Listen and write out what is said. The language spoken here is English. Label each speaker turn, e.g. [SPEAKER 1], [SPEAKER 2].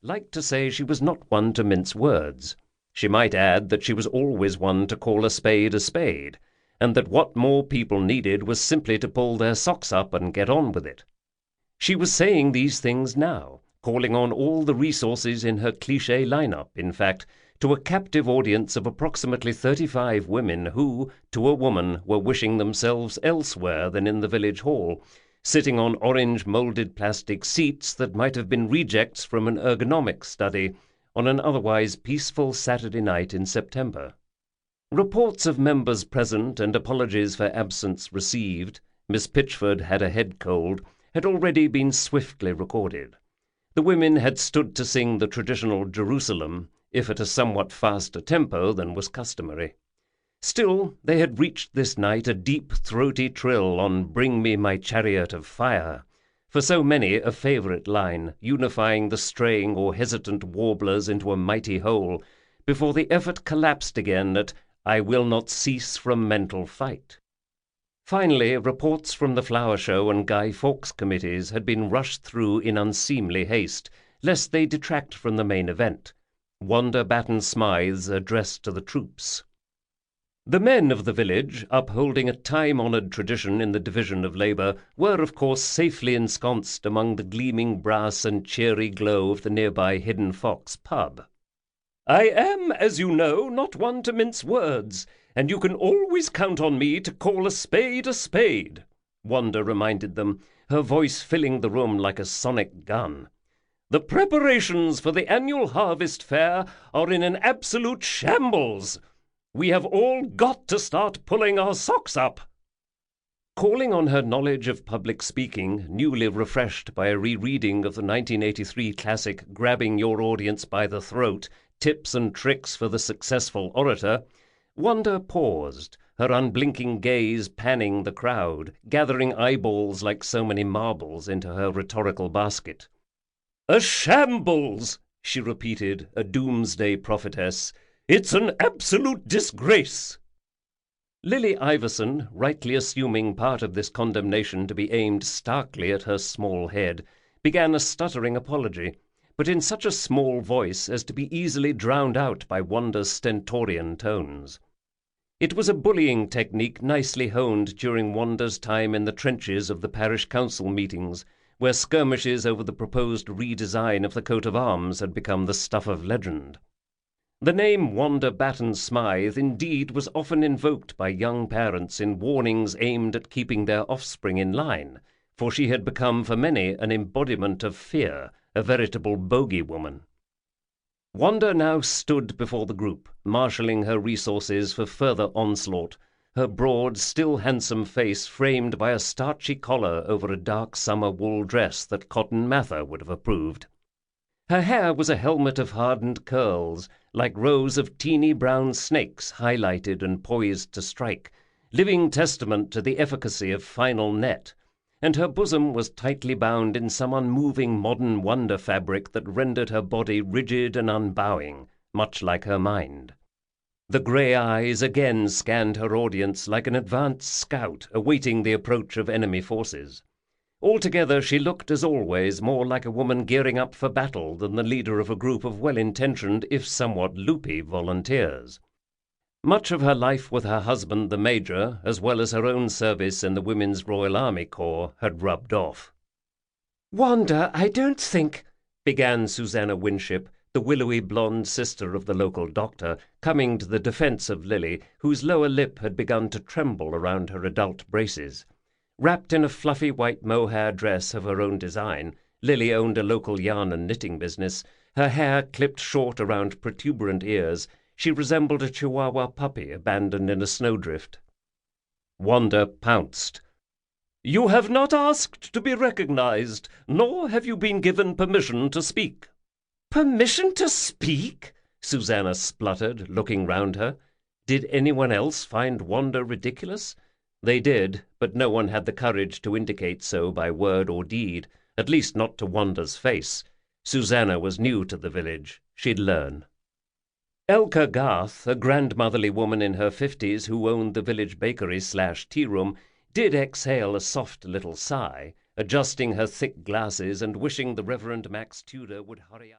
[SPEAKER 1] liked to say she was not one to mince words. She might add that she was always one to call a spade, and that what more people needed was simply to pull their socks up and get on with it. She was saying these things now, calling on all the resources in her cliché lineup, in fact, to a captive audience of approximately 35 women who, to a woman, were wishing themselves elsewhere than in the village hall, sitting on orange-moulded plastic seats that might have been rejects from an ergonomics study on an otherwise peaceful Saturday night in September. Reports of members present and apologies for absence received, Miss Pitchford had a head cold, had already been swiftly recorded. The women had stood to sing the traditional Jerusalem, if at a somewhat faster tempo than was customary. Still, they had reached this night a deep, throaty trill on Bring Me My Chariot of Fire, for so many a favourite line, unifying the straying or hesitant warblers into a mighty whole, before the effort collapsed again at I Will Not Cease from Mental Fight. Finally, reports from the Flower Show and Guy Fawkes committees had been rushed through in unseemly haste, lest they detract from the main event, Wanda Batten Smythe's address to the troops. The men of the village, upholding a time-honoured tradition in the division of labour, were of course safely ensconced among the gleaming brass and cheery glow of the nearby Hidden Fox pub. I am, as you know, not one to mince words, and you can always count on me to call a spade, Wanda reminded them, her voice filling the room like a sonic gun. The preparations for the annual Harvest Fayre are in an absolute shambles. We have all got to start pulling our socks up. Calling on her knowledge of public speaking, newly refreshed by a rereading of the 1983 classic Grabbing Your Audience by the Throat, Tips and Tricks for the Successful Orator, Wanda paused, her unblinking gaze panning the crowd, gathering eyeballs like so many marbles into her rhetorical basket. A shambles, she repeated, a doomsday prophetess. It's an absolute disgrace. Lily Iverson, rightly assuming part of this condemnation to be aimed starkly at her small head, began a stuttering apology, but in such a small voice as to be easily drowned out by Wanda's stentorian tones. It was a bullying technique nicely honed during Wanda's time in the trenches of the parish council meetings, where skirmishes over the proposed redesign of the coat of arms had become the stuff of legend. The name Wanda Batten Smythe indeed was often invoked by young parents in warnings aimed at keeping their offspring in line, for she had become for many an embodiment of fear, a veritable bogey woman. Wanda now stood before the group, marshalling her resources for further onslaught, her broad, still handsome face framed by a starchy collar over a dark summer wool dress that Cotton Mather would have approved. Her hair was a helmet of hardened curls, like rows of teeny brown snakes highlighted and poised to strike, living testament to the efficacy of final net, and her bosom was tightly bound in some unmoving modern wonder fabric that rendered her body rigid and unbowing, much like her mind. The grey eyes again scanned her audience like an advanced scout awaiting the approach of enemy forces. Altogether she looked, as always, more like a woman gearing up for battle than the leader of a group of well-intentioned, if somewhat loopy, volunteers. Much of her life with her husband, the Major, as well as her own service in the Women's Royal Army Corps, had rubbed off. "Wanda, I don't think—" began Susanna Winship, the willowy blonde sister of the local doctor, coming to the defence of Lily, whose lower lip had begun to tremble around her adult braces. Wrapped in a fluffy white mohair dress of her own design, Lily owned a local yarn and knitting business. Her hair clipped short around protuberant ears, she resembled a Chihuahua puppy abandoned in a snowdrift. Wanda pounced. "You have not asked to be recognized, nor have you been given permission to speak." "Permission to speak?" Susanna spluttered, looking round her. Did anyone else find Wanda ridiculous? They did, but no one had the courage to indicate so by word or deed, at least not to Wanda's face. Susanna was new to the village. She'd learn. Elka Garth, a grandmotherly woman in her 50s who owned the village bakery/tea room, did exhale a soft little sigh, adjusting her thick glasses and wishing the Reverend Max Tudor would hurry up.